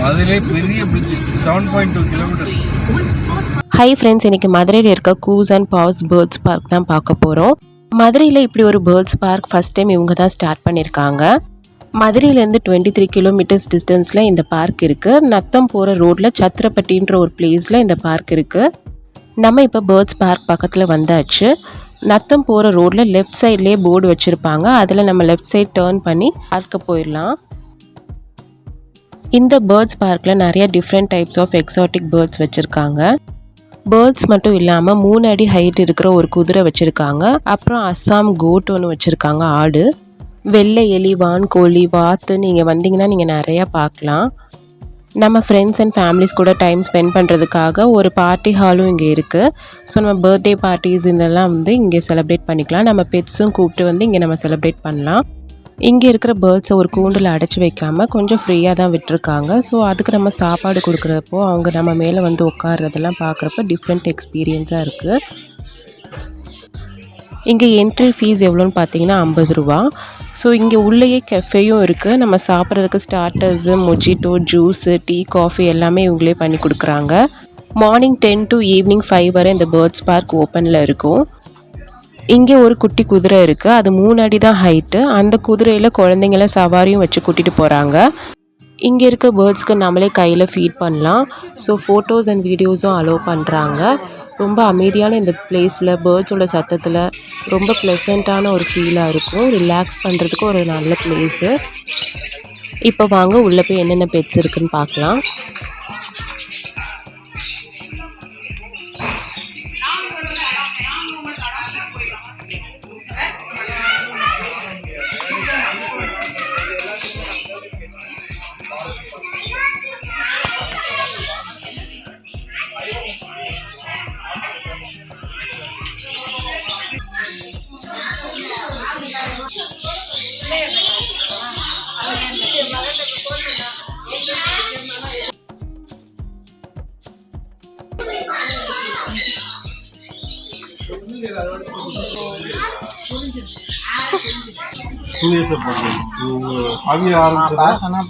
மதுரை பெரிய bridge 7.2 kilometre. Hi friends, இன்றைக்கி மதுரையில் இருக்க கூஸ் அண்ட் பாவ்ஸ் பேர்ட்ஸ் பார்க் தான் பார்க்க போகிறோம். மதுரையில் இப்படி ஒரு பேர்ட்ஸ் பார்க் ஃபஸ்ட் டைம் இவங்க தான் ஸ்டார்ட் பண்ணியிருக்காங்க. மதுரையிலேருந்து 23 கிலோமீட்டர்ஸ் டிஸ்டன்ஸில் இந்த பார்க் இருக்குது. நத்தம் போகிற ரோட்டில் சத்திரப்பட்டின்ற ஒரு பிளேஸில் இந்த பார்க் இருக்குது. நம்ம இப்போ பேர்ட்ஸ் பார்க் பக்கத்தில் வந்தாச்சு. நத்தம் போகிற ரோட்டில் லெஃப்ட் சைட்லேயே போர்டு வச்சுருப்பாங்க. அதில் நம்ம லெஃப்ட் சைட் டேர்ன் பண்ணி பார்க்க போயிடலாம். இந்த பேர்ட்ஸ் பார்க்கில் நிறைய different types of exotic birds வச்சுருக்காங்க. பேர்ட்ஸ் மட்டும் இல்லாமல் 3 அடி ஹைட் இருக்கிற ஒரு குதிரை வச்சுருக்காங்க. அப்புறம் அஸ்ஸாம் கோட் ஒன்று வச்சுருக்காங்க, ஆடு. வெள்ளை எலி, வான்கோழி, வாத்து. நீங்கள் வந்தீங்கன்னா நீங்கள் நிறையா பார்க்கலாம். நம்ம ஃப்ரெண்ட்ஸ் அண்ட் ஃபேமிலிஸ் கூட டைம் ஸ்பெண்ட் பண்ணுறதுக்காக ஒரு பார்ட்டி ஹாலும் இங்கே இருக்குது. ஸோ நம்ம பர்த்டே பார்ட்டிஸ் இதெல்லாம் இங்கே செலிப்ரேட் பண்ணிக்கலாம். நம்ம பெட்ஸும் கூப்பிட்டு இங்கே நம்ம செலிப்ரேட் பண்ணலாம். இங்கே இருக்கிற பேர்ட்ஸை ஒரு கூண்டில் அடைச்சி வைக்காமல் கொஞ்சம் ஃப்ரீயாக தான் விட்டுருக்காங்க. ஸோ அதுக்கு நம்ம சாப்பாடு கொடுக்குறப்போ அவங்க நம்ம மேலே உட்கார்றதெல்லாம் பார்க்குறப்ப டிஃப்ரெண்ட் எக்ஸ்பீரியன்ஸாக இருக்குது. இங்கே என்ட்ரி ஃபீஸ் எவ்வளோன்னு பார்த்தீங்கன்னா 50 ரூபா. ஸோ இங்கே உள்ளேயே கெஃபேயும் இருக்குது. நம்ம சாப்பிட்றதுக்கு starters, mojito, juice, tea, coffee எல்லாமே இவங்களே பண்ணி கொடுக்குறாங்க. மார்னிங் 10 to ஈவினிங் 5 வரை இந்த பேர்ட்ஸ் பார்க் ஓப்பனில் இருக்கும். இங்கே ஒரு குட்டி குதிரை இருக்குது. அது 3 அடி தான் ஹைட்டு. அந்த குதிரையில் குழந்தைங்கள சவாரியும் வச்சு கூட்டிகிட்டு போகிறாங்க. இங்கே இருக்க பேர்ட்ஸ்க்கு நம்மளே கையில் ஃபீட் பண்ணலாம். ஸோ ஃபோட்டோஸ் அண்ட் வீடியோஸும் அலோவ் பண்ணுறாங்க. ரொம்ப அமைதியான இந்த பிளேஸில் பேர்ட்ஸோட சத்தத்தில் ரொம்ப ப்ளசண்ட்டான ஒரு ஃபீலாக இருக்கும். ரிலாக்ஸ் பண்ணுறதுக்கு ஒரு நல்ல பிளேஸு. இப்போ வாங்க உள்ளே போய் என்னென்ன பெட்ஸ் இருக்குதுன்னு பார்க்கலாம்.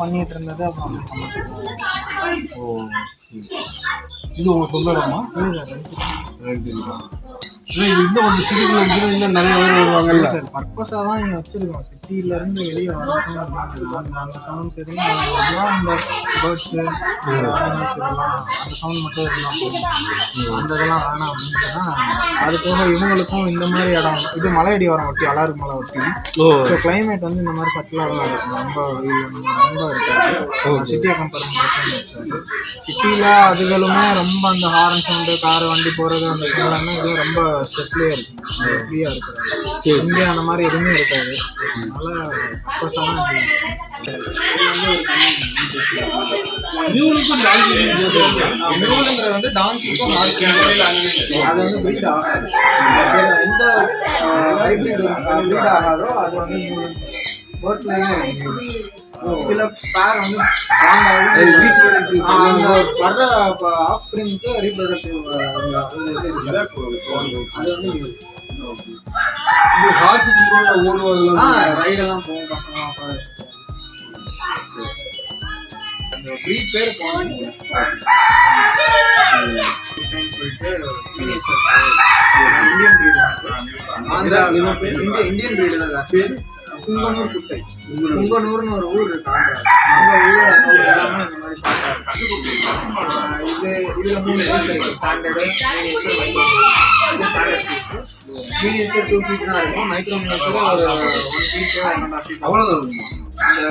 பண்ணிட்டு இருந்தது. அப்புறம் இது உங்களுக்கு சொந்த இடமா? நிறைய பேர் வருவாங்கல்ல சார். பர்பஸாக தான் இங்கே வச்சுருக்கோம். சிட்டியிலேருந்து வெளியே வரணும் அந்த சவுண்ட் சரி, இந்த பேர்ட்ஸு இதெல்லாம் அந்த சவுண்ட் மட்டும் இருந்தால் போதும். அந்த இதெல்லாம் வேணாம் அப்படின்னு சொன்னால், அது போக இவங்களுக்கும் இந்த மாதிரி இடம், இது மலையடி வரம் ஒட்டி, அலாறு மலை ஒட்டி. ஸோ கிளைமேட் இந்த மாதிரி சட்டிலாக தான் இருக்கும். ரொம்ப ரொம்ப இருக்காது. சிட்டியை கம்பேர் பண்ணுறது சிட்டியில் அதுகளுமே ரொம்ப அந்த ஹாரன் சவுண்டு, கார், வண்டி போகிறது, அந்த சவுண்ட் இது ரொம்ப ஸ்ட்ரெஸ்லேயே இருக்கும். ஃப்ரீயாக இருக்கிறாங்க. இங்கே அந்த மாதிரி எதுவுமே இருக்காது. அதனால் மியூலுங்கிறது டான்ஸுக்கும் அது ப்ரீட் ஆகாது. எந்த ஹைப்ரிட் ப்ரீட் ஆகாதோ அது பேர்ட்ஸ்லேயே சில பேர் அந்த வர்ற ஆஃப் ஸ்ப்ரிங்க்கு ரீப்ரொடக்டிவ் ரைடெல்லாம் போகும் பசங்க. அந்த ப்ரீட் பேர் போயிட்டு Indian breed Andhra, Indian breed தான். கும்பனூர் குட்டை, கும்பனூர்னு ஒரு ஊர் இருக்கு. அந்த ஊர் எல்லாமே இந்த மாதிரி இதுல 3 பீஸ் இருக்கு. ஸ்டாண்டர்டு, மினியேச்சர் 2 feet தான் இருக்கும். மைக்ரோ மினியேச்சர் ஒரு 1 feet 1.5 feet அவ்வளோதான். அந்த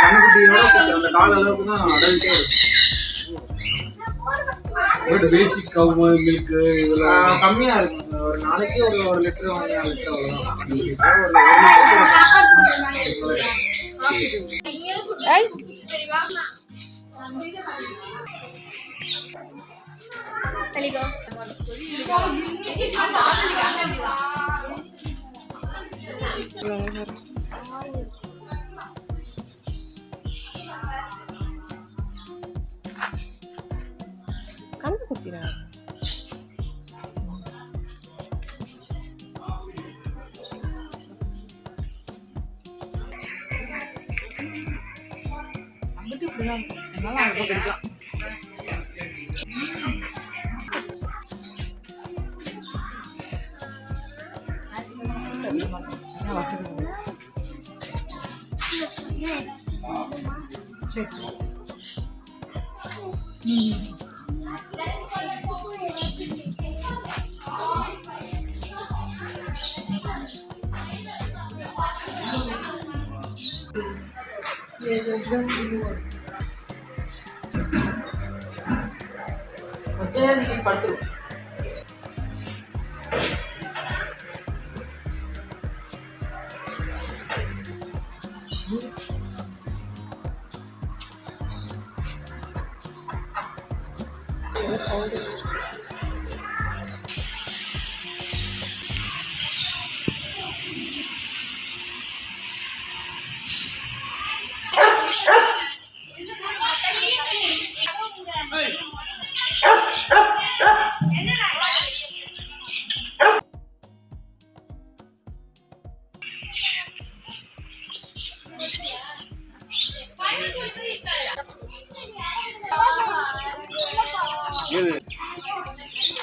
கண்ணுக்குட்டியோட அந்த கால அளவுக்கு தான் அடல்ட்டே இருக்கும். பேசிக் கவ் மில்க் இதெல்லாம் கம்மியாக இருக்கும். ஒரு நாளைக்கு ஒரு லிட்டர் 1 லிட்டர் அவ்வளோதான். கண்ணு குத்திரா இப்படிதான் அதனால அங்கே போய் கிடைக்கலாம்.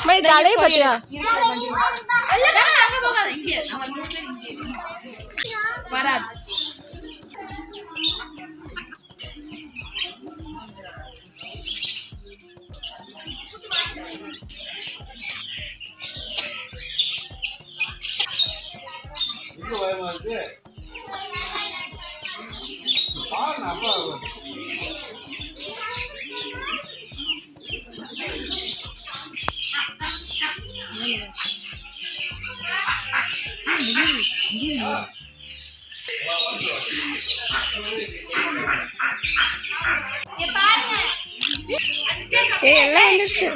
मैं डाले बच्चा எல்லாம் வந்துச்சு.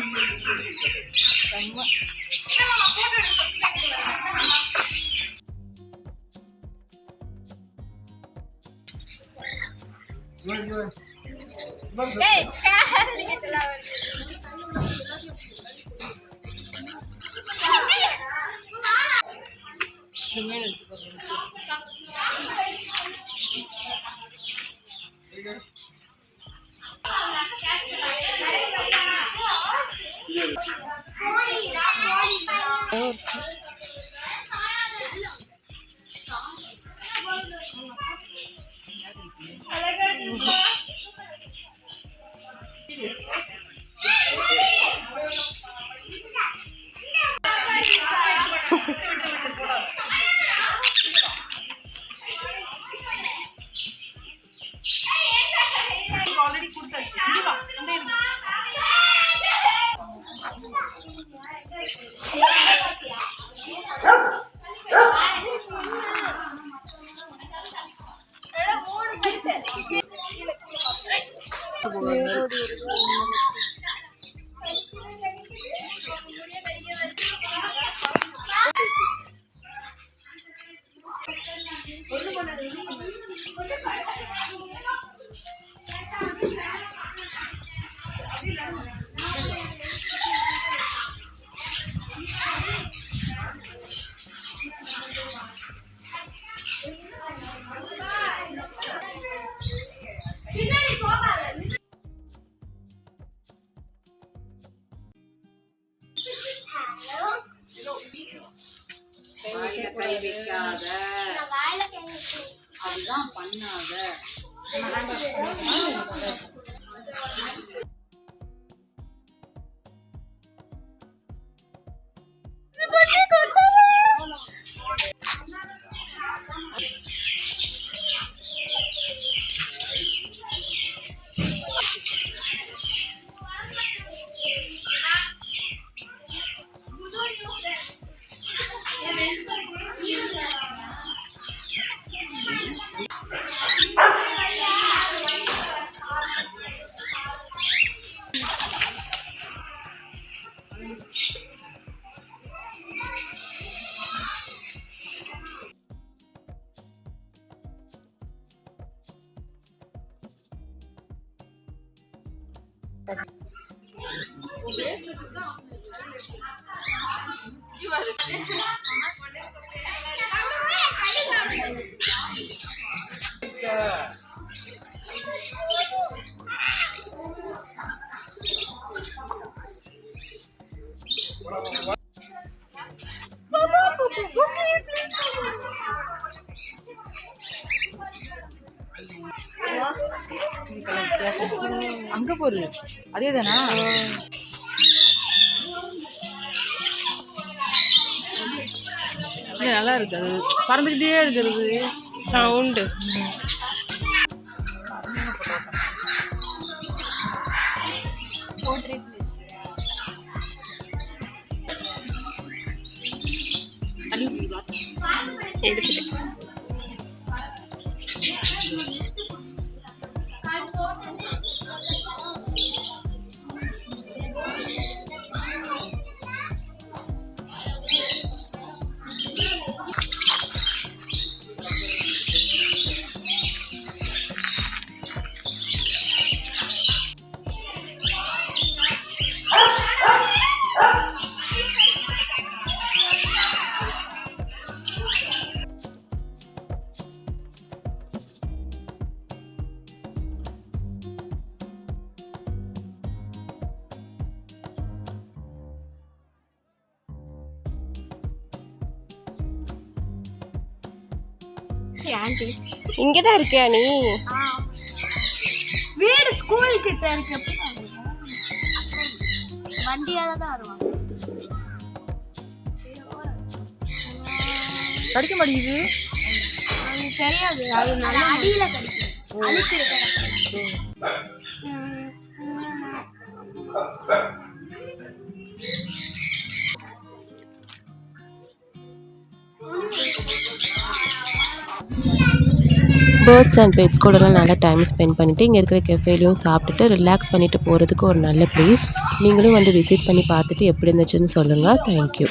கை வைக்காத, அதுதான் பண்ணாத. அங்க போரு அதே தானா நல்லா இருக்கு அது பறந்துக்கிட்டே இருக்கிறது சவுண்டு. எடுத்துட்டேன். ஆண்டி இங்கதான் இருக்கியா நீ? வீடு ஸ்கூல் கிட்ட இருக்கு. வண்டியால தான் வருவாங்க. கடிக்க மாட்டேங்குது. எனக்கு தெரியாது. அது நல்லா அடியில கடிக்கும். அழிச்சு பேர்ட்ஸ் அண்ட் பெட்ஸ் கூடலாம் நல்லா டைம் ஸ்பெண்ட் பண்ணிவிட்டு இங்கே இருக்கிற கெஃபேலையும் சாப்பிட்டுட்டு ரிலாக்ஸ் பண்ணிவிட்டு போகிறதுக்கு ஒரு நல்ல ப்ளேஸ். நீங்களும் வந்து விசிட் பண்ணி பார்த்துட்டு எப்படி இருந்துச்சுன்னு சொல்லுங்கள். தேங்க்யூ.